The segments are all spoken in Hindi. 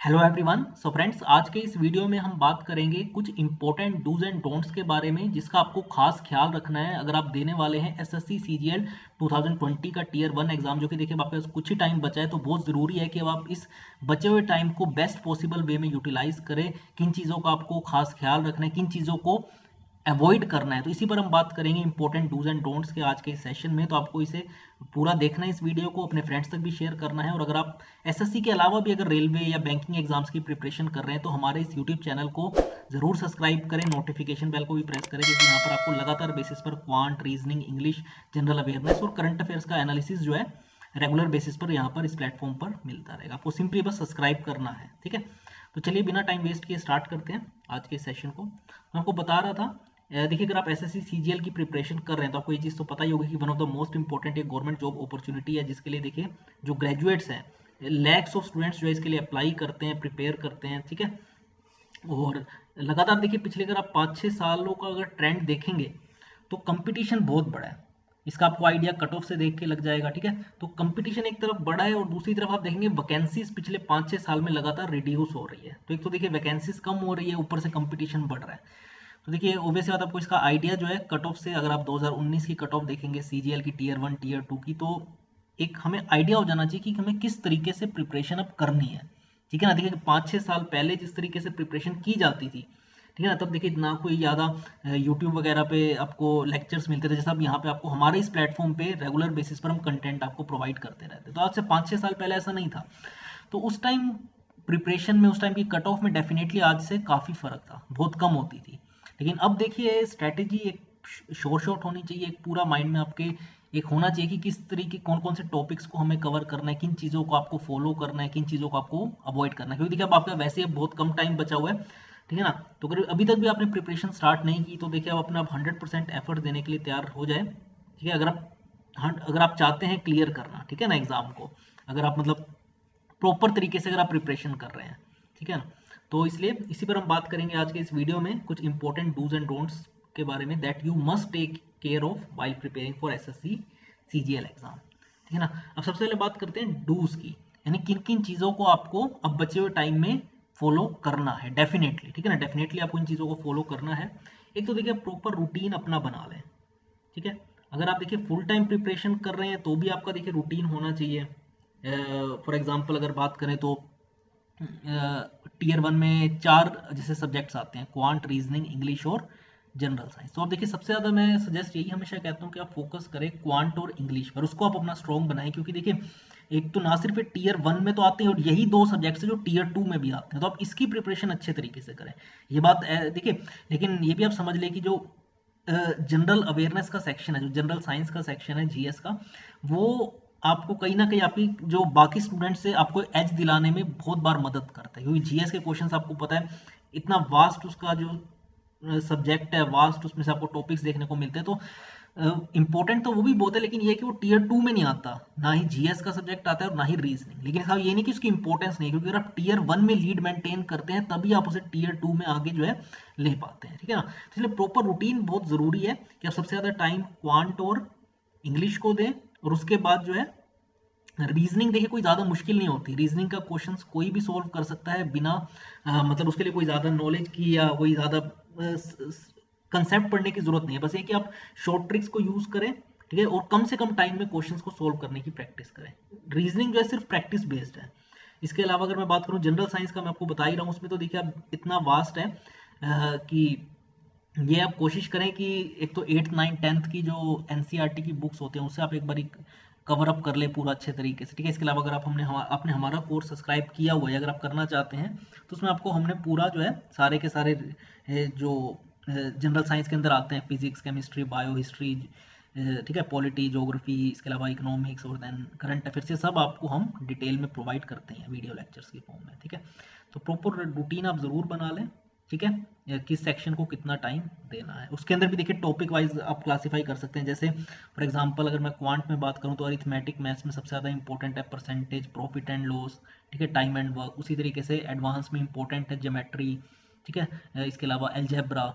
Hello everyone. सो फ्रेंड्स, आज के इस वीडियो में हम बात करेंगे कुछ इंपॉर्टेंट डूज एंड डोंट्स के बारे में जिसका आपको खास ख्याल रखना है अगर आप देने वाले हैं एसएससी सीजीएल 2020 का टीयर 1 एग्जाम, जो कि देखिए आपके पास कुछ ही टाइम बचा है। तो बहुत ज़रूरी है कि अब आप इस बचे हुए टाइम को बेस्ट पॉसिबल वे में यूटिलाइज करें। किन चीज़ों का आपको खास ख्याल रखना है, किन चीज़ों को अवॉइड करना है, तो इसी पर हम बात करेंगे इंपॉर्टेंट डूज एंड डोंट्स के आज के इस सेशन में। तो आपको इसे पूरा देखना है, इस वीडियो को अपने फ्रेंड्स तक भी शेयर करना है। और अगर आप एसएससी के अलावा भी अगर रेलवे या बैंकिंग एग्जाम्स की प्रिपरेशन कर रहे हैं तो हमारे इस यूट्यूब चैनल को जरूर सब्सक्राइब करें, नोटिफिकेशन बेल को भी प्रेस करें, क्योंकि यहाँ पर आपको लगातार बेसिस पर quant, reasoning, English, general awareness और करंट अफेयर्स का एनालिसिस जो है रेगुलर बेसिस पर यहाँ पर इस प्लेटफॉर्म पर मिलता रहेगा। आपको सिंपली बस सब्सक्राइब करना है, ठीक है। तो चलिए बिना टाइम वेस्ट किए स्टार्ट करते हैं आज के सेशन को। मैं आपको बता रहा था, देखिए अगर आप एसएससी सीजीएल की प्रिपरेशन कर रहे हैं तो आपको ये चीज़ तो पता ही होगी कि one of the most important एक गवर्नमेंट जॉब अपॉर्चुनिटी है, जिसके लिए देखिए जो ग्रेजुएट्स हैं, लैक्स ऑफ स्टूडेंट्स जो है इसके लिए अप्लाई करते हैं, प्रिपेयर करते हैं, ठीक है। और लगातार देखिए पिछले अगर आप 5-6 सालों का अगर ट्रेंड देखेंगे तो कंपटीशन बहुत बड़ा है। इसका आपको आइडिया कट ऑफ से देख के लग जाएगा, ठीक है। तो कंपटीशन एक तरफ बड़ा है और दूसरी तरफ आप देखेंगे वैकेंसीज पिछले 5-6 साल में लगातार रिड्यूस हो रही है। तो एक तो देखिए वैकेंसीज कम हो रही है, ऊपर से कंपटीशन बढ़ रहा है। तो देखिए ओबवियस बात, आपको इसका आइडिया जो है कट ऑफ से, अगर आप 2019 की कट ऑफ देखेंगे सीजीएल की टीयर 1 टीयर 2 की, तो एक हमें आइडिया हो जाना चाहिए कि हमें किस तरीके से प्रिपरेशन अब करनी है, ठीक है ना। देखिए 5-6 साल पहले जिस तरीके से प्रिपरेशन की जाती थी, ठीक है ना, तब देखिए ना कोई ज़्यादा यूट्यूब वगैरह पे आपको लेक्चर्स मिलते थे, जैसे अब यहाँ पे आपको हमारे इस प्लेटफॉर्म पे रेगुलर बेसिस पर हम कंटेंट आपको प्रोवाइड करते रहते। तो आज से 5-6 साल पहले ऐसा नहीं था। तो उस टाइम प्रिपरेशन में, उस टाइम की कट ऑफ में डेफिनेटली आज से काफ़ी फर्क था, बहुत कम होती थी। लेकिन अब देखिए स्ट्रैटेजी एक शोर शॉट होनी चाहिए, एक पूरा माइंड में आपके एक होना चाहिए कि किस तरीके कौन कौन से टॉपिक्स को हमें कवर करना है, किन चीज़ों को आपको फॉलो करना है, किन चीज़ों को आपको अवॉइड करना है। क्योंकि देखिए अब आपका वैसे ही बहुत कम टाइम बचा हुआ है, ठीक है ना। तो अगर अभी तक भी आपने प्रिपरेशन स्टार्ट नहीं की तो देखिए आप अपना 100% एफर्ट देने के लिए तैयार हो जाए, ठीक है। अगर आप चाहते हैं क्लियर करना, ठीक है ना, एग्जाम को, अगर आप मतलब प्रॉपर तरीके से अगर आप प्रिपरेशन कर रहे हैं, ठीक है ना। तो इसलिए इसी पर हम बात करेंगे आज के इस वीडियो में, कुछ इंपॉर्टेंट डूज एंड डोंट्स के बारे में that you must take care of while preparing for SSC CGL exam, ठीक है ना। अब सबसे पहले बात करते हैं डूज की, यानी किन किन चीज़ों को आपको अब बचे हुए टाइम में फॉलो करना है डेफिनेटली, ठीक है ना। डेफिनेटली आपको इन चीज़ों को फॉलो करना है। एक तो देखिए प्रॉपर रूटीन अपना बना लें, ठीक है। अगर आप देखिए फुल टाइम प्रिपरेशन कर रहे हैं तो भी आपका देखिए रूटीन होना चाहिए। फॉर एग्जांपल अगर बात करें तो टीयर 1 में 4 जैसे सब्जेक्ट्स आते हैं, क्वांट, रीजनिंग, इंग्लिश और जनरल साइंस। तो अब देखिए सबसे ज़्यादा मैं सजेस्ट यही हमेशा कहता हूँ कि आप फोकस करें क्वांट और इंग्लिश पर, उसको आप अपना स्ट्रॉन्ग बनाएं। क्योंकि देखिए एक तो ना सिर्फ टीयर 1 में तो आते हैं, और यही 2 सब्जेक्ट्स हैं जो टीयर 2 में भी आते हैं, तो आप इसकी प्रिपरेशन अच्छे तरीके से करें। ये बात देखिए, लेकिन ये भी आप समझ लें कि जो जनरल अवेयरनेस का सेक्शन है, जो जनरल साइंस का सेक्शन है जीएस का, वो आपको कहीं ना कहीं आपकी जो बाकी स्टूडेंट से आपको एज दिलाने में बहुत बार मदद करता है। क्योंकि जीएस के क्वेश्चंस आपको पता है इतना वास्ट उसका जो सब्जेक्ट है, वास्ट, उसमें से आपको टॉपिक्स देखने को मिलते हैं। तो इंपॉर्टेंट तो वो भी बहुत है, लेकिन ये है कि वो टीयर 2 में नहीं आता, ना ही जीएस का सब्जेक्ट आता है और ना ही रीजनिंग। लेकिन हाँ ये नहीं कि उसकी इंपॉर्टेंस नहीं है, क्योंकि अगर आप टीयर 1 में लीड मेंटेन करते हैं तभी आप उसे टीयर 2 में आगे जो है ले पाते हैं, ठीक है ना। तो इसलिए प्रॉपर रूटीन बहुत ज़रूरी है कि आप सबसे ज़्यादा टाइम क्वांट और इंग्लिश को दें, और उसके बाद जो है रीजनिंग, देखिए कोई ज़्यादा मुश्किल नहीं होती। रीजनिंग का क्वेश्चंस कोई भी सॉल्व कर सकता है बिना मतलब उसके लिए कोई ज़्यादा नॉलेज की या कोई ज़्यादा कंसेप्ट पढ़ने की जरूरत नहीं है। बस ये कि आप शॉर्ट ट्रिक्स को यूज़ करें, ठीक है, और कम से कम टाइम में क्वेश्चंस को सॉल्व करने की प्रैक्टिस करें। रीजनिंग जो है सिर्फ प्रैक्टिस बेस्ड है। इसके अलावा अगर मैं बात करूँ जनरल साइंस का, मैं आपको बता ही रहा हूँ, उसमें तो देखिए आप इतना वास्ट है कि ये आप कोशिश करें कि एक तो 8th 9th 10th की जो एनसीईआरटी की बुक्स होते हैं उससे आप एक बार कवर अप कर ले पूरा अच्छे तरीके से, ठीक है। इसके अलावा अगर आप आपने हमारा कोर्स सब्सक्राइब किया हुआ है, अगर आप करना चाहते हैं तो उसमें आपको हमने पूरा जो है सारे के सारे जो जनरल साइंस के अंदर आते हैं, फिजिक्स, केमिस्ट्री, बायो, हिस्ट्री, ठीक है, पॉलिटी, ज्योग्राफी, इसके अलावा इकोनॉमिक्स और देन करंट अफेयर्स, ये सब आपको हम डिटेल में प्रोवाइड करते हैं वीडियो लेक्चर्स की फॉर्म में, ठीक है। तो प्रॉपर रूटीन आप ज़रूर बना लें, ठीक है, या किस सेक्शन को कितना टाइम देना है। उसके अंदर भी देखिए टॉपिक वाइज आप क्लासीफाई कर सकते हैं। जैसे फॉर एग्जांपल अगर मैं क्वांट में बात करूं तो अरिथमेटिक मैथ्स में सबसे ज़्यादा इंपॉर्टेंट है परसेंटेज, प्रॉफिट एंड लॉस, ठीक है, टाइम एंड वर्क। उसी तरीके से एडवांस में इंपॉर्टेंट है ज्योमेट्री, ठीक है, इसके अलावा अलजेब्रा।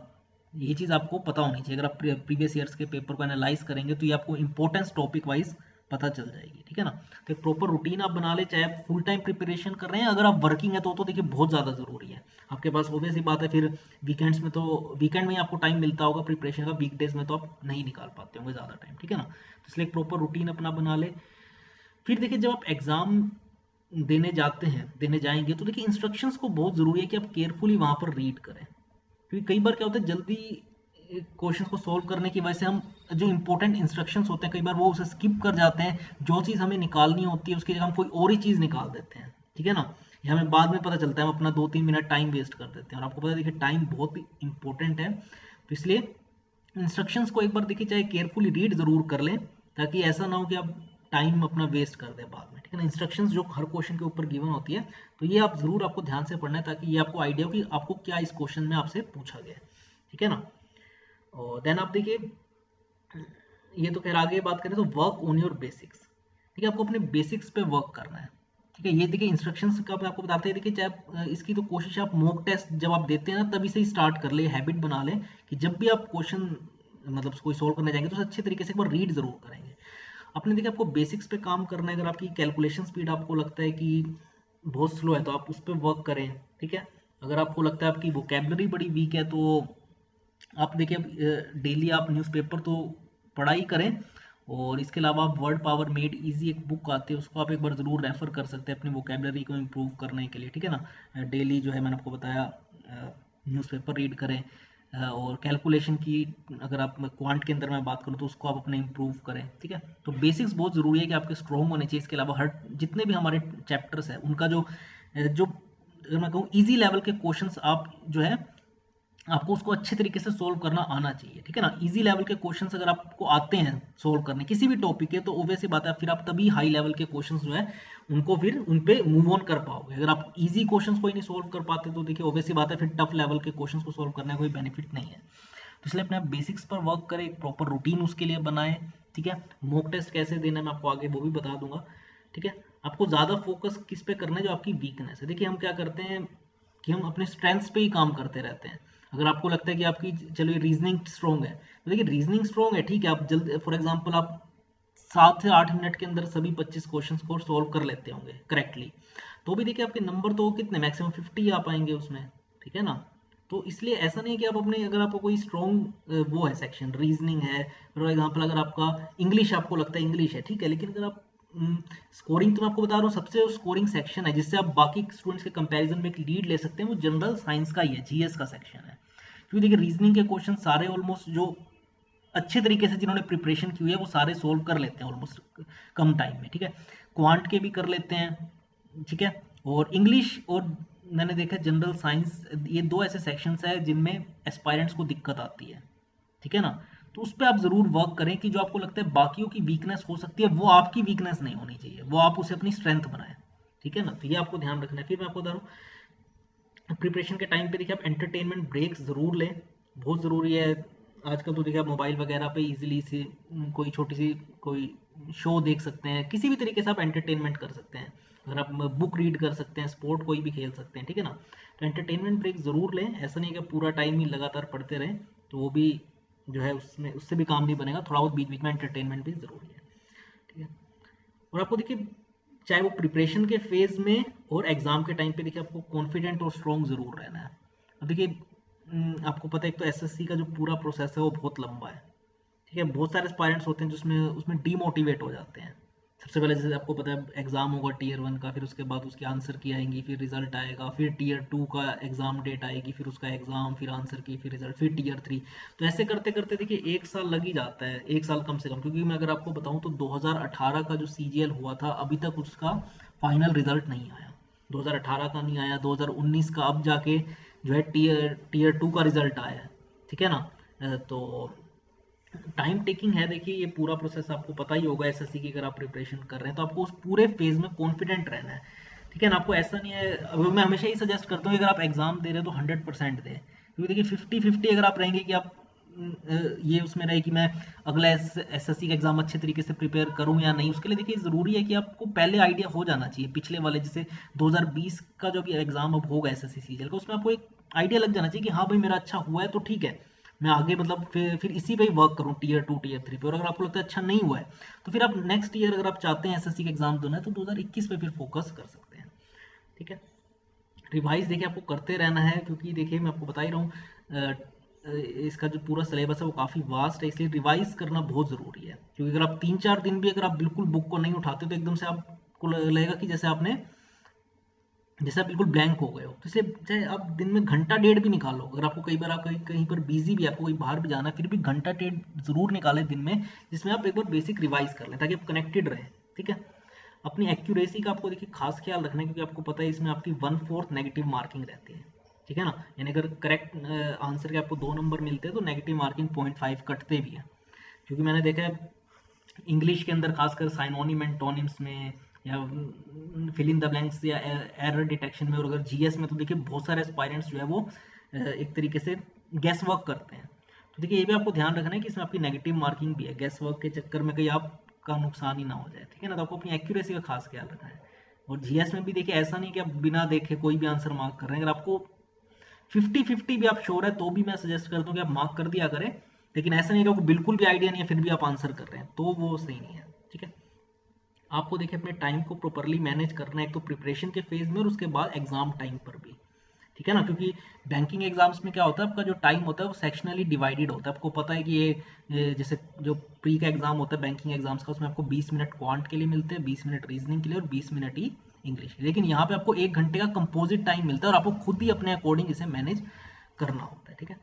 ये चीज़ आपको पता होनी चाहिए। अगर आप प्रीवियस ईयर्स के पेपर को एनालाइज करेंगे तो ये आपको इंपॉर्टेंस टॉपिक वाइज पता चल जाएगी, ठीक है ना। तो एक प्रॉपर रूटीन आप बना ले, चाहे आप फुल टाइम प्रिपरेशन कर रहे हैं, अगर आप वर्किंग है तो देखिए बहुत ज़्यादा ज़रूरी है आपके पास। ऑब्वियस सी बात है, फिर वीकेंड्स में तो वीकेंड में ही आपको टाइम मिलता होगा प्रिपरेशन का, वीकडेज में तो आप नहीं निकाल पाते होंगे ज़्यादा टाइम, ठीक है ना। तो इसलिए एक प्रॉपर रूटीन अपना बना ले। फिर देखिए जब आप एग्ज़ाम देने जाएंगे तो देखिए इंस्ट्रक्शंस को बहुत ज़रूरी है कि आप केयरफुली वहाँ पर रीड करें, क्योंकि कई बार क्या होता है जल्दी क्वेश्चन को सॉल्व करने की वजह से हम जो इंपॉर्टेंट इंस्ट्रक्शंस होते हैं कई बार वो उसे स्किप कर जाते हैं, जो चीज़ हमें निकालनी होती है उसकी जगह हम कोई और ही चीज़ निकाल देते हैं, ठीक है ना। ये हमें बाद में पता चलता है, हम अपना 2-3 मिनट टाइम वेस्ट कर देते हैं, और आपको पता है देखिए टाइम बहुत इंपॉर्टेंट है। तो इसलिए इंस्ट्रक्शंस को एक बार देखिए चाहे केयरफुली रीड जरूर कर लें, ताकि ऐसा ना हो कि आप टाइम अपना वेस्ट कर दें बाद में, ठीक है ना। इंस्ट्रक्शंस जो हर क्वेश्चन के ऊपर गिवन होती है, तो ये आप जरूर आपको ध्यान से पढ़ना है, ताकि ये आपको आइडिया हो कि आपको क्या इस क्वेश्चन में आपसे पूछा गया है, ठीक है ना। और देन आप देखिए, ये तो खैर आगे बात करें तो वर्क ऑन योर बेसिक्स, ठीक है, आपको अपने बेसिक्स पे वर्क करना है, ठीक है। ये देखिए इंस्ट्रक्शंस का मैं आपको बताते हैं, देखिए चाहे इसकी तो कोशिश आप मॉक टेस्ट जब आप देते हैं ना तभी से ही स्टार्ट कर ले, हैबिट बना लें कि जब भी आप क्वेश्चन मतलब कोई सोल्व करने जाएंगे तो अच्छे तरीके से एक बार रीड जरूर करेंगे। अपने देखिए आपको बेसिक्स पे काम करना है, अगर आपकी कैलकुलेशन स्पीड आपको लगता है कि बहुत स्लो है तो आप उस पर वर्क करें, ठीक है। अगर आपको लगता है आपकी वोकेबलरी बड़ी वीक है तो आप देखिए डेली आप न्यूज़पेपर तो पढ़ाई करें, और इसके अलावा आप वर्ड पावर मेड इजी एक बुक आती है उसको आप एक बार ज़रूर रेफर कर सकते हैं अपनी वोकेबलरी को इम्प्रूव करने के लिए, ठीक है ना। डेली जो है मैंने आपको बताया न्यूज़पेपर रीड करें, और कैलकुलेशन की अगर आप क्वांट के अंदर मैं बात करूँ तो उसको आप अपने इम्प्रूव करें, ठीक है। तो बेसिक्स बहुत ज़रूरी है कि आपके स्ट्रॉन्ग होने चाहिए। इसके अलावा हर जितने भी हमारे चैप्टर्स हैं उनका जो अगर मैं कहूँ ईजी लेवल के क्वेश्चंस आप जो है आपको उसको अच्छे तरीके से सोल्व करना आना चाहिए, ठीक है ना। इजी लेवल के क्वेश्चंस अगर आपको आते हैं सोल्व करने किसी भी टॉपिक के, तो ऑब्वियस सी बात है फिर आप तभी हाई लेवल के क्वेश्चंस जो है उनको फिर उन पे मूव ऑन कर पाओगे। अगर आप इजी क्वेश्चंस कोई नहीं सोल्व कर पाते तो देखिए ऑब्वियस सी बात है फिर टफ लेवल के क्वेश्चंस को सोल्व करने का कोई बेनिफिट नहीं है। तो इसलिए अपने बेसिक्स पर वर्क करें, एक प्रॉपर रूटीन उसके लिए बनाएं, ठीक है। मॉक टेस्ट कैसे देना है मैं आपको आगे वो भी बता दूंगा, ठीक है। आपको ज़्यादा फोकस किस पे करना है, जो आपकी वीकनेस है। देखिए हम क्या करते हैं कि हम अपने स्ट्रेंथ्स पे ही काम करते रहते हैं। अगर आपको लगता है कि आपकी चलो रीजनिंग स्ट्रॉन्ग है तो देखिए रीजनिंग स्ट्रॉन्ग है, ठीक है, आप जल्द फॉर एग्जांपल आप 7 से 8 मिनट के अंदर सभी 25 क्वेश्चंस को सॉल्व कर लेते होंगे करेक्टली, तो भी देखिए आपके नंबर तो कितने मैक्सिमम 50 आ पाएंगे उसमें, ठीक है ना। तो इसलिए ऐसा नहीं है कि आप अपने अगर आपको कोई स्ट्रॉन्ग वो है सेक्शन रीजनिंग है, फॉर एग्जांपल अगर आपका इंग्लिश आपको लगता है इंग्लिश है, ठीक है, लेकिन अगर आप स्कोरिंग तो मैं आपको बता रहा हूँ सबसे स्कोरिंग सेक्शन है जिससे आप बाकी स्टूडेंट्स के कंपैरिजन में एक लीड ले सकते हैं, वो जनरल साइंस का ही है, जीएस का सेक्शन है। क्योंकि देखिए रीजनिंग के क्वेश्चन सारे ऑलमोस्ट जो अच्छे तरीके से जिन्होंने प्रिपरेशन की हुई है वो सारे सोल्व कर लेते हैं ऑलमोस्ट कम टाइम में, ठीक है। क्वांट के भी कर लेते हैं, ठीक है। और इंग्लिश और मैंने देखा जनरल साइंस, ये दो ऐसे सेक्शंस है जिनमें एस्पायरेंट्स को दिक्कत आती है, ठीक है ना। तो उस पर आप जरूर वर्क करें कि जो आपको लगता है बाकियों की वीकनेस हो सकती है वो आपकी वीकनेस नहीं होनी चाहिए, वो आप उसे अपनी स्ट्रेंथ बनाएं, ठीक है ना। तो ये आपको ध्यान रखना है। फिर मैं आपको बता रहा हूँ प्रिपरेशन के टाइम पे देखिए आप एंटरटेनमेंट ब्रेक्स जरूर लें, बहुत ज़रूरी है। आजकल तो देखिए आप मोबाइल वगैरह पे इजीली से कोई छोटी सी कोई शो देख सकते हैं, किसी भी तरीके से आप एंटरटेनमेंट कर सकते हैं। अगर आप बुक रीड कर सकते हैं, स्पोर्ट कोई भी खेल सकते हैं, ठीक है ना। तो एंटरटेनमेंट ब्रेक ज़रूर लें, ऐसा नहीं कि पूरा टाइम ही लगातार पढ़ते रहें, तो वो भी जो है उसमें उससे भी काम नहीं बनेगा, थोड़ा बहुत बीच बीच में एंटरटेनमेंट भी ज़रूरी है, ठीक है। और आपको देखिए चाहे वो प्रिपरेशन के फेज में और एग्जाम के टाइम पे देखिए आपको कॉन्फिडेंट और स्ट्रॉन्ग जरूर रहना है। अब देखिए आपको पता है एक तो एसएससी का जो पूरा प्रोसेस है वो बहुत लंबा है, ठीक है। बहुत सारे एस्पायरेंट्स होते हैं जिसमें उसमें डीमोटिवेट हो जाते हैं। सबसे पहले जैसे आपको पता है एग्जाम होगा टीयर 1 का, फिर उसके बाद उसकी आंसर की आएंगी, फिर रिजल्ट आएगा, फिर टीयर 2 का एग्जाम डेट आएगी, फिर उसका एग्जाम, फिर आंसर की, फिर रिजल्ट, फिर टीयर 3। तो ऐसे करते करते देखिए 1 साल लग ही जाता है, 1 साल कम से कम, क्योंकि मैं अगर आपको बताऊं तो 2018 का जो सीजीएल हुआ था अभी तक उसका फाइनल रिजल्ट नहीं आया, 2018 का नहीं आया, 2019 का अब जाके जो है टीयर 2 का रिजल्ट आया है, ठीक है ना। तो टाइम टेकिंग है, देखिए ये पूरा प्रोसेस आपको पता ही होगा एसएससी की, अगर आप प्रिपरेशन कर रहे हैं तो आपको उस पूरे फेज में कॉन्फिडेंट रहना है, ठीक है ना। आपको ऐसा नहीं है, अब मैं हमेशा ही सजेस्ट करता हूँ कि अगर आप एग्जाम दे रहे हो तो 100% दें, क्योंकि देखिए 50-50 अगर आप रहेंगे कि आप ये उसमें रहे कि मैं अगला एसएससी का एग्जाम अच्छे तरीके से प्रिपेयर करूं या नहीं, उसके लिए देखिए ज़रूरी है कि आपको पहले आइडिया हो जाना चाहिए पिछले वाले, जैसे 2020 का जो भी एग्जाम अब होगा एसएससी सीजीएल का, उसमें आपको एक आइडिया लग जाना चाहिए कि हाँ भाई मेरा अच्छा हुआ है तो ठीक है, मैं आगे मतलब फिर इसी पे ही वर्क करूँ टीयर 2 टीयर 3 पे। और अगर आपको लगता है अच्छा नहीं हुआ है तो फिर आप नेक्स्ट ईयर अगर आप चाहते हैं एसएससी के एग्जाम देना है तो 2021 पे फिर फोकस कर सकते हैं। ठीक है, रिवाइज देखिए आपको करते रहना है, क्योंकि देखिए मैं आपको बता ही रहा हूँ इसका जो पूरा सिलेबस है वो काफ़ी वास्ट है, इसलिए रिवाइज करना बहुत ज़रूरी है। क्योंकि अगर आप 3-4 दिन भी अगर आप बिल्कुल बुक को नहीं उठाते तो एकदम से आपको लगेगा कि जैसे आप बिल्कुल ब्लैंक हो गए हो। तो इसलिए चाहे आप दिन में घंटा डेढ़ भी निकालो, अगर आपको कई बार आप कहीं कहीं पर बिजी भी, आपको कहीं बाहर भी जाना है, फिर भी घंटा डेढ़ जरूर निकालें दिन में, जिसमें आप एक बार बेसिक रिवाइज कर लें ताकि आप कनेक्टेड रहें। ठीक है, अपनी एक्यूरेसी का आपको देखिए खास ख्याल रखना है, क्योंकि आपको पता है इसमें आपकी 1/4 नेगेटिव मार्किंग रहती है। ठीक है ना, यानी अगर करेक्ट आंसर के आपको 2 नंबर मिलते हैं तो नेगेटिव मार्किंग 0.5 कटते भी है। क्योंकि मैंने देखा है इंग्लिश के अंदर खासकर साइनोनिम एंटोनिम्स में या फिल इन द ब्लैंक्स या एरर डिटेक्शन में, और अगर जीएस में तो देखिए बहुत सारे एस्पायरेंट्स जो है वो एक तरीके से गैस वर्क करते हैं। तो देखिए ये भी आपको ध्यान रखना है कि इसमें आपकी नेगेटिव मार्किंग भी है, गैस वर्क के चक्कर में कहीं आपका नुकसान ही ना हो जाए। ठीक है ना, तो आपको अपनी एक्यूरेसी का खास ख्याल रखना है। और जीएस में भी देखिए ऐसा नहीं कि आप बिना देखे कोई भी आंसर मार्क कर रहे हैं। अगर आपको 50-50 भी आप श्योर है तो भी मैं सजेस्ट करता हूँ कि आप मार्क कर दिया करें, लेकिन ऐसा नहीं कि आपको बिल्कुल भी आइडिया नहीं है फिर भी आप आंसर कर रहे हैं, तो वो सही नहीं है। ठीक है, आपको देखिए अपने टाइम को प्रॉपरली मैनेज करना है, एक तो प्रिपरेशन के फेज में और उसके बाद एग्जाम टाइम पर भी। ठीक है ना, क्योंकि बैंकिंग एग्जाम्स में क्या होता है, आपका जो टाइम होता है वो सेक्शनली डिवाइडेड होता है। आपको पता है कि ये जैसे जो प्री का एग्जाम होता है बैंकिंग एग्जाम्स का, उसमें आपको 20 मिनट क्वांट के लिए मिलते हैं, 20 मिनट रीजनिंग के लिए और 20 मिनट ही इंग्लिश। लेकिन यहाँ पे आपको 1 घंटे का कंपोजिट टाइम मिलता है और आपको खुद ही अपने अकॉर्डिंग इसे मैनेज करना होता है। ठीक है,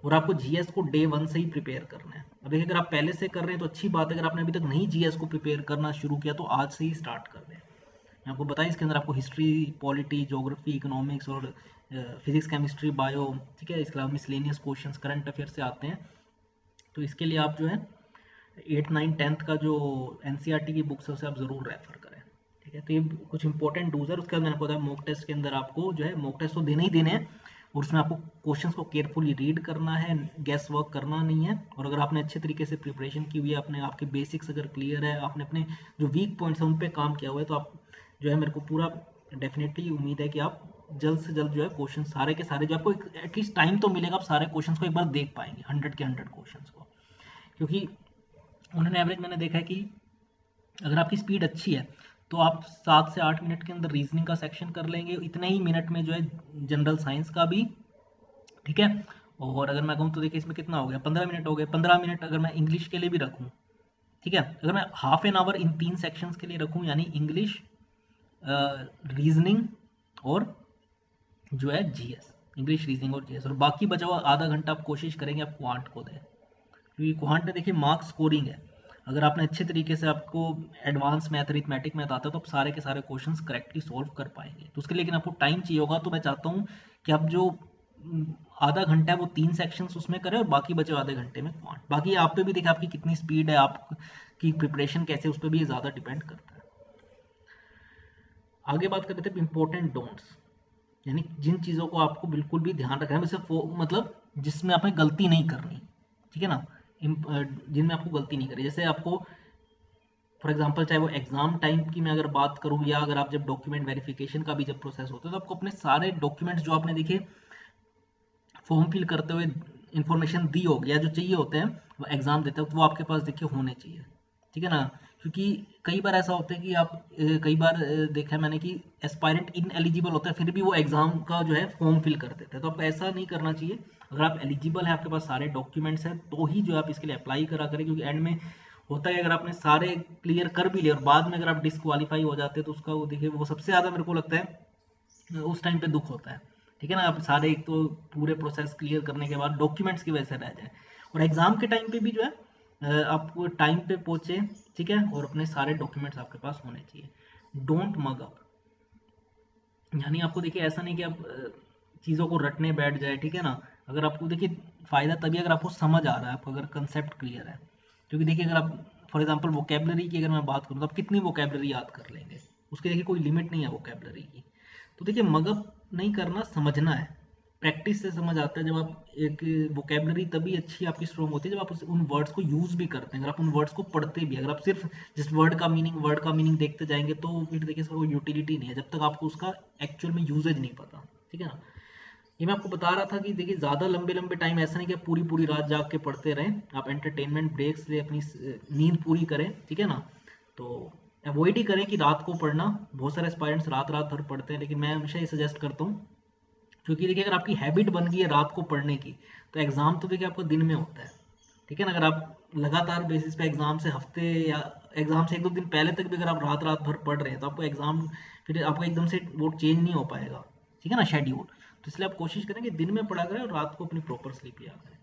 और आपको जीएस को डे 1 से ही प्रिपेयर करना है। अब देखिए अगर आप पहले से कर रहे हैं तो अच्छी बात है, अगर आपने अभी तक नहीं जीएस को प्रिपेयर करना शुरू किया तो आज से ही स्टार्ट कर दें। मैं आपको बताया इसके अंदर आपको हिस्ट्री, पॉलिटी, ज्योग्राफी, इकोनॉमिक्स और फिजिक्स, केमिस्ट्री, बायो, ठीक है, इसके अलावा मिसलेनियस क्वेश्चंस करंट अफेयर से आते हैं। तो इसके लिए आप जो है 8, 9, 10th का जो एनसीईआरटी की बुक्स है उसे आप ज़रूर रेफर करें। ठीक है, तो ये कुछ इंपॉर्टेंट टूल्स है। उसके बाद मैंने बताया मॉक टेस्ट के अंदर आपको जो है मॉक टेस्ट तो देने ही देने हैं, और उसमें आपको क्वेश्चंस को केयरफुली रीड करना है, गैस वर्क करना नहीं है। और अगर आपने अच्छे तरीके से प्रिपरेशन की हुई है, अपने आपके बेसिक्स अगर क्लियर है, आपने अपने जो वीक पॉइंट्स हैं उन पे काम किया हुआ है, तो आप जो है मेरे को पूरा डेफिनेटली उम्मीद है कि आप जल्द से जल्द जो है क्वेश्चन सारे के सारे जो आपको एटलीस्ट टाइम तो मिलेगा, आप सारे क्वेश्चंस को एक बार देख पाएंगे, 100 के 100 क्वेश्चंस को। क्योंकि उन्होंने एवरेज मैंने देखा है कि अगर आपकी स्पीड अच्छी है तो आप 7 से 8 मिनट के अंदर रीजनिंग का सेक्शन कर लेंगे, इतने ही मिनट में जो है जनरल साइंस का भी। ठीक है, और अगर मैं कहूँ तो देखिए इसमें कितना हो गया, 15 मिनट हो गए। 15 मिनट अगर मैं इंग्लिश के लिए भी रखूँ, ठीक है, अगर मैं half an hour in 3 sections के लिए रखूँ, यानी इंग्लिश, रीजनिंग और जो है जीएस, इंग्लिश, रीजनिंग और जीएस, और बाकी बचा हुआ आधा घंटा आप कोशिश करेंगे आप क्वांट को दें। क्योंकि क्वांट में देखिए मार्क्स स्कोरिंग है। अगर आपने अच्छे तरीके से, आपको एडवांस मैथ, अरिथमेटिक मैथ आता है तो आप सारे के सारे क्वेश्चंस करेक्टली सॉल्व कर पाएंगे। तो उसके लिए लेकिन आपको टाइम चाहिए होगा, तो मैं चाहता हूँ कि आप जो आधा घंटा है वो 3 सेक्शंस उसमें करें और बाकी बचे आधे घंटे में क्वांट। बाकी आप पे भी देखिए आपकी कितनी स्पीड है, आपकी प्रिपरेशन कैसे, उस पर भी ये ज़्यादा डिपेंड करता है। आगे बात करते हैं इंपॉर्टेंट डोंट्स, यानी जिन चीज़ों को आपको बिल्कुल भी ध्यान रखना है, वैसे मतलब जिसमें आपने गलती नहीं करनी। ठीक है ना, जिनमें आपको गलती नहीं करनी, जैसे आपको फॉर एग्जांपल चाहे वो एग्जाम टाइम की मैं अगर बात करूँ, या अगर आप जब डॉक्यूमेंट वेरिफिकेशन का भी जब प्रोसेस होता है तो आपको अपने सारे डॉक्यूमेंट्स जो आपने देखे फॉर्म फिल करते हुए इन्फॉर्मेशन दी होगी या जो चाहिए होते हैं वो एग्जाम देते वक्त, वो आपके पास देखिए होने चाहिए। ठीक है ना, क्योंकि कई बार ऐसा होता है कि आप कई बार देखा है मैंने कि एस्पायरेंट इन एलिजिबल होता है फिर भी वो एग्जाम का जो है फॉर्म फिल कर देते हैं। तो आपको ऐसा नहीं करना चाहिए। अगर आप एलिजिबल है, आपके पास सारे डॉक्यूमेंट्स हैं, तो ही जो आप इसके लिए अप्लाई करा करें। क्योंकि एंड में होता है अगर आपने सारे क्लियर कर भी लिए और बाद में अगर आप डिस्क्वालीफाई हो जाते हैं तो उसका वो देखिए वो सबसे ज़्यादा मेरे को लगता है उस टाइम पे दुख होता है। ठीक है ना, आप सारे एक तो पूरे प्रोसेस क्लियर करने के बाद डॉक्यूमेंट्स की वजह से रह जाए, और एग्जाम के टाइम पे भी जो है आप टाइम पे पहुंचे। ठीक है, और अपने सारे डॉक्यूमेंट्स आपके पास होने चाहिए। डोंट मग अप, यानी आपको देखिए ऐसा नहीं कि आप चीज़ों को रटने बैठ जाए। ठीक है ना, अगर आपको देखिए फ़ायदा तभी अगर आपको समझ आ रहा है, आपको अगर कंसेप्ट क्लियर है। क्योंकि देखिए अगर आप फॉर एग्जांपल वोकेबलरी की अगर मैं बात करूँ तो आप कितनी वोकेबलरी याद कर लेंगे, उसकी देखिए कोई लिमिट नहीं है वोकेबलरी की। तो देखिए मगअप नहीं करना, समझना है। प्रैक्टिस से समझ आता है। जब आप एक वोकेबलरी तभी अच्छी आपकी स्ट्रॉन्ग होती है जब आप उन वर्ड्स को यूज़ भी करते हैं। अगर आप उन वर्ड्स को पढ़ते भी, अगर आप सिर्फ जिस वर्ड का मीनिंग देखते जाएंगे तो फिर देखिए इसका कोई यूटिलिटी नहीं है जब तक आपको उसका एक्चुअल में यूजेज नहीं पता। ठीक है ना, ये मैं आपको बता रहा था कि देखिए ज़्यादा लंबे लंबे टाइम ऐसा नहीं कि आप पूरी पूरी रात जाग के पढ़ते रहें, आप एंटरटेनमेंट ब्रेक्स ले अपनी नींद पूरी करें, ठीक है ना। तो अवॉइड ही करें कि रात को पढ़ना। बहुत सारे एस्पायरेंट्स रात रात भर पढ़ते हैं, लेकिन मैं हमेशा ये सजेस्ट करता हूँ, क्योंकि देखिए अगर आपकी हैबिट बन गई है रात को पढ़ने की, तो एग्ज़ाम तो देखिए आपका दिन में होता है, ठीक है ना। अगर आप लगातार बेसिस पे एग्ज़ाम से हफ्ते या एग्ज़ाम से एक दो दिन पहले तक भी अगर आप रात रात भर पढ़ रहे हैं, तो आपको एग्ज़ाम फिर आपको एकदम से वो चेंज नहीं हो पाएगा, ठीक है ना, शेड्यूल। तो इसलिए आप कोशिश करें कि दिन में पढ़ा करें और रात को अपनी प्रॉपर स्लीप लिया करें।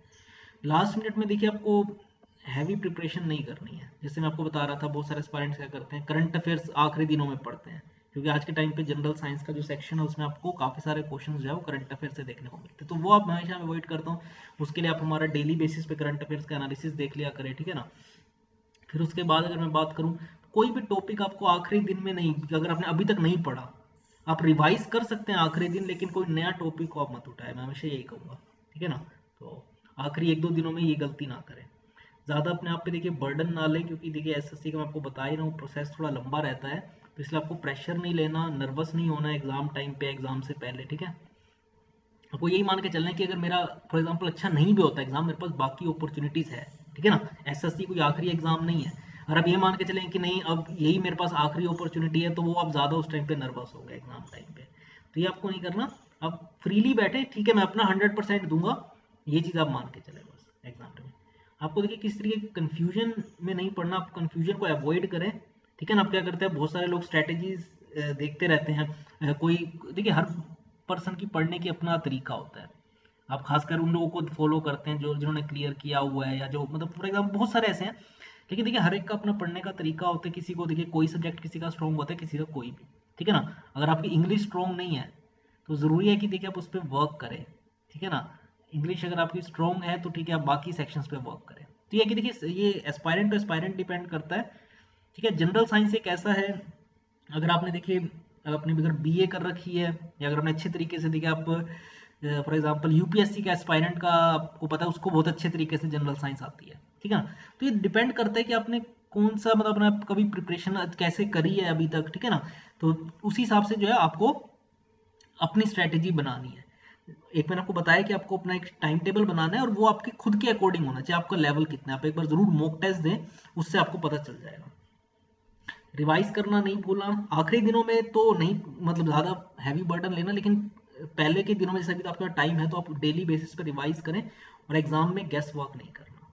लास्ट मिनट में देखिए आपको हैवी प्रिपरेशन नहीं करनी है। जैसे मैं आपको बता रहा था, बहुत सारे एस्पायरेंट्स क्या करते हैं, करंट अफेयर्स आखिरी दिनों में पढ़ते हैं, क्योंकि आज के टाइम पे जनरल साइंस का जो सेक्शन है उसमें आपको काफ़ी सारे क्वेश्चन जो है वो करंट अफेयर से देखने को मिलते हैं। तो वो आप हमेशा अवॉइड करता हूँ। उसके लिए आप हमारा डेली बेसिस पे करंट अफेयर्स का एनालिसिस देख लिया करें, ठीक है ना। फिर उसके बाद अगर मैं बात करूँ, कोई भी टॉपिक आपको आखिरी दिन में नहीं, अगर आपने अभी तक नहीं पढ़ा, आप रिवाइज कर सकते हैं आखिरी दिन, लेकिन कोई नया टॉपिक को आप मत उठाएं, मैं हमेशा यही कहूँगा, ठीक है ना। तो आखिरी एक दो दिनों में ये गलती ना करें, ज़्यादा अपने आप पे देखिए बर्डन ना लें, क्योंकि देखिए एसएससी का मैं आपको बता ही रहा हूँ प्रोसेस थोड़ा लंबा रहता है। तो इसलिए आपको प्रेशर नहीं लेना, नर्वस नहीं होना एग्जाम टाइम पे, एग्जाम से पहले, ठीक है। आपको यही मान के चलना है कि अगर मेरा फॉर एग्जांपल अच्छा नहीं भी होता एग्जाम, मेरे पास बाकी अपॉर्चुनिटीज है, ठीक है ना। एसएससी कोई आखिरी एग्जाम नहीं है। और आप ये मान के चलें कि नहीं अब यही मेरे पास आखिरी अपॉर्चुनिटी है, तो वो आप ज़्यादा उस टाइम पे नर्वस हो गए एग्जाम टाइम पे। तो ये आपको नहीं करना। आप फ्रीली बैठे, ठीक है, मैं अपना 100% दूंगा, ये चीज़ आप मान के चले बस एग्जाम में। आपको देखिए किस तरीके कन्फ्यूजन में नहीं पढ़ना, आप कन्फ्यूजन को अवॉइड करें, ठीक है ना। आप क्या करते हैं, बहुत सारे लोग स्ट्रैटेजीज देखते रहते हैं। कोई देखिए हर पर्सन की पढ़ने की अपना तरीका होता है। आप खासकर उन लोगों को फॉलो करते हैं जो जिन्होंने क्लियर किया हुआ है, या जो मतलब फॉर एग्जाम्पल बहुत सारे ऐसे हैं। लेकिन देखिए हर एक का अपना पढ़ने का तरीका होता है। किसी को देखिए कोई सब्जेक्ट किसी का स्ट्रॉन्ग होता है, किसी का कोई भी, ठीक है ना। अगर आपकी इंग्लिश स्ट्रॉन्ग नहीं है, तो ज़रूरी है कि देखिए आप उस पर वर्क करें, ठीक है ना। इंग्लिश अगर आपकी स्ट्रॉन्ग है तो ठीक है, आप बाकी सेक्शंस पे वर्क करें। तो ये कि देखिए ये एस्पायरेंट टू एस्पायरेंट डिपेंड करता है, ठीक है। जनरल साइंस एक ऐसा है, अगर आपने देखिए अपनी अगर बीए कर रखी है, या अगर आपने अच्छे तरीके से देखिए आप फॉर एग्जांपल यूपीएससी का एस्पायरेंट का आपको पता है, उसको बहुत अच्छे तरीके से जनरल साइंस आती है, ठीक है ना। तो ये डिपेंड करता है कि आपने कौन सा मतलब अपना कभी प्रिपरेशन कैसे करी है अभी तक, ठीक है ना। तो उसी हिसाब से जो है आपको अपनी स्ट्रेटेजी बनानी है। एक मैंने आपको बताया कि आपको अपना एक टाइम टेबल बनाना है, और वो आपके खुद के अकॉर्डिंग होना चाहिए, आपका लेवल कितना है। आप एक बार जरूर मॉक टेस्ट दें, उससे आपको पता चल जाएगा। रिवाइज करना नहीं भूलना। आखिरी दिनों में तो नहीं, मतलब ज़्यादा हैवी बर्डन लेना, लेकिन पहले के दिनों में जैसे अभी तो आपका टाइम है, तो आप डेली बेसिस पर रिवाइज करें, और एग्जाम में गेस वर्क नहीं करना,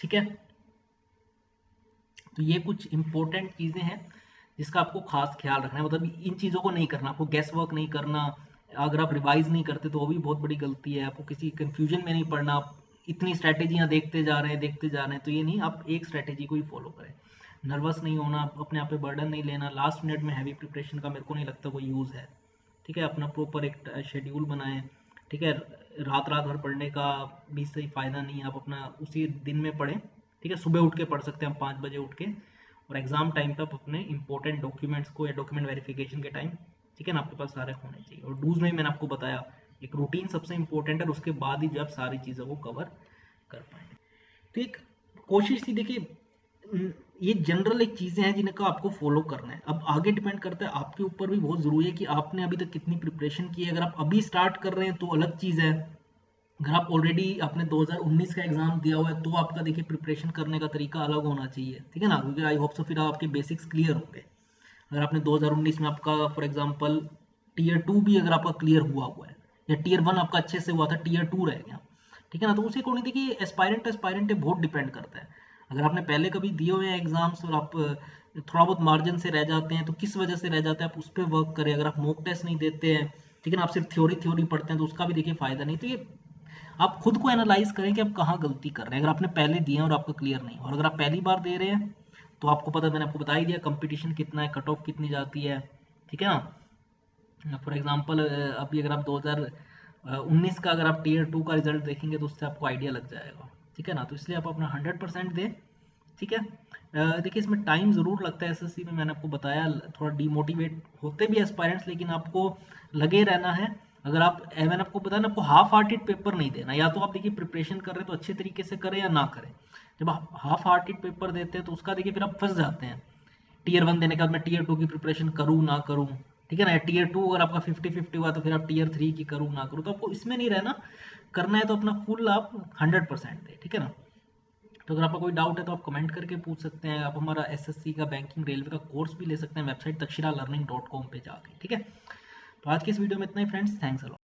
ठीक है। तो ये कुछ इंपॉर्टेंट चीज़ें हैं जिसका आपको खास ख्याल रखना है, मतलब इन चीज़ों को नहीं करना, आपको गेस वर्क नहीं करना। अगर आप रिवाइज नहीं करते तो वो भी बहुत बड़ी गलती है। आपको किसी कंफ्यूजन में नहीं पड़ना, आप इतनी स्ट्रैटेजियाँ देखते जा रहे हैं देखते जा रहे हैं, तो ये नहीं, आप एक स्ट्रैटेजी को ही फॉलो करें। नर्वस नहीं होना, अपने आप पे बर्डन नहीं लेना। लास्ट मिनट में हैवी प्रिपरेशन का मेरे को नहीं लगता कोई यूज़ है, ठीक है। अपना प्रॉपर एक शेड्यूल बनाएं, ठीक है। रात रात भर पढ़ने का भी सही फ़ायदा नहीं है, आप अपना उसी दिन में पढ़ें, ठीक है। सुबह उठ के पढ़ सकते हैं हम 5 बजे उठ के, और एग्जाम टाइम पे आप अपने इंपॉर्टेंट डॉक्यूमेंट्स को या डॉक्यूमेंट वेरिफिकेशन के टाइम, ठीक है ना, आपके पास सारे होने चाहिए। और डूज में मैंने आपको बताया, एक रूटीन सबसे इंपॉर्टेंट है, और उसके बाद ही जो आप सारी चीज़ों को कवर कर पाएंगे। तो एक कोशिश थी देखिए, ये जनरल एक चीज़ें हैं जिनका आपको फॉलो करना है। अब आगे डिपेंड करता है आपके ऊपर भी, बहुत ज़रूरी है कि आपने अभी तक कितनी प्रिपरेशन की है। अगर आप अभी स्टार्ट कर रहे हैं तो अलग चीज़ है। अगर आप ऑलरेडी आपने 2019 का एग्जाम दिया हुआ है, तो आपका देखिए प्रिपरेशन करने का तरीका अलग होना चाहिए, ठीक है ना, क्योंकि आई होप सो फिर आपके बेसिक्स क्लियर होंगे। अगर आपने 2019 में आपका फॉर एग्जांपल टीयर 2 भी अगर आपका क्लियर हुआ हुआ है, या टीयर 1 आपका अच्छे से हुआ था, टीयर 2 रह गया, ठीक है ना, तो उसी अकॉर्डिंग देखिए एस्पायरेंट एस्पायरेंट पे बहुत डिपेंड करता है। अगर आपने पहले कभी दिए हुए हैं एग्जाम्स और आप थोड़ा बहुत मार्जिन से रह जाते हैं, तो किस वजह से रह जाते हैं, आप उस पर वर्क करें। अगर आप मॉक टेस्ट नहीं देते हैं, ठीक है ना, आप सिर्फ थ्योरी थ्योरी पढ़ते हैं, तो उसका भी देखिए फायदा नहीं। तो ये आप खुद को एनालाइज करें कि आप कहाँ गलती कर रहे हैं। अगर आपने पहले दिए हैं और आपका क्लियर नहीं, और अगर आप पहली बार दे रहे हैं, तो आपको पता, मैंने आपको बता ही दिया कंपटीशन कितना है, कट ऑफ कितनी जाती है, ठीक है ना। फॉर एग्जांपल अभी अगर आप 2019 का अगर आप टीयर 2 का रिजल्ट देखेंगे, तो उससे आपको आइडिया लग जाएगा, ठीक है ना। तो इसलिए आप अपना 100% दें, ठीक है। देखिए इसमें टाइम ज़रूर लगता है एसएससी में, मैंने आपको बताया थोड़ा डीमोटिवेट होते भी एस्पायरेंट्स, लेकिन आपको लगे रहना है। अगर आप मैंने आपको बताया ना, आपको हाफ हार्टेड पेपर नहीं देना। या तो आप देखिए प्रिपरेशन कर रहे हैं तो अच्छे तरीके से करें, या ना करें। जब आप हाफ हार्टेड पेपर देते हैं, तो उसका देखिए फिर आप फंस जाते हैं। टीयर 1 देने के बाद मैं टीयर 2 की प्रिपरेशन करूँ ना करूँ, ठीक है ना। टीयर 2 अगर आपका 50-50 हुआ तो फिर आप टीयर 3 की करूँ ना करूँ, तो आपको इसमें नहीं रहना, करना है तो अपना फुल आप 100% दें, ठीक है ना। तो अगर आपका कोई डाउट है तो आप कमेंट करके पूछ सकते हैं। आप हमारा एसएससी का बैंकिंग रेलवे का कोर्स भी ले सकते हैं वेबसाइट takshiralearning.com पे जाके, ठीक है। तो आज की इस वीडियो में इतना ही फ्रेंड्स, थैंक्स अ लॉट।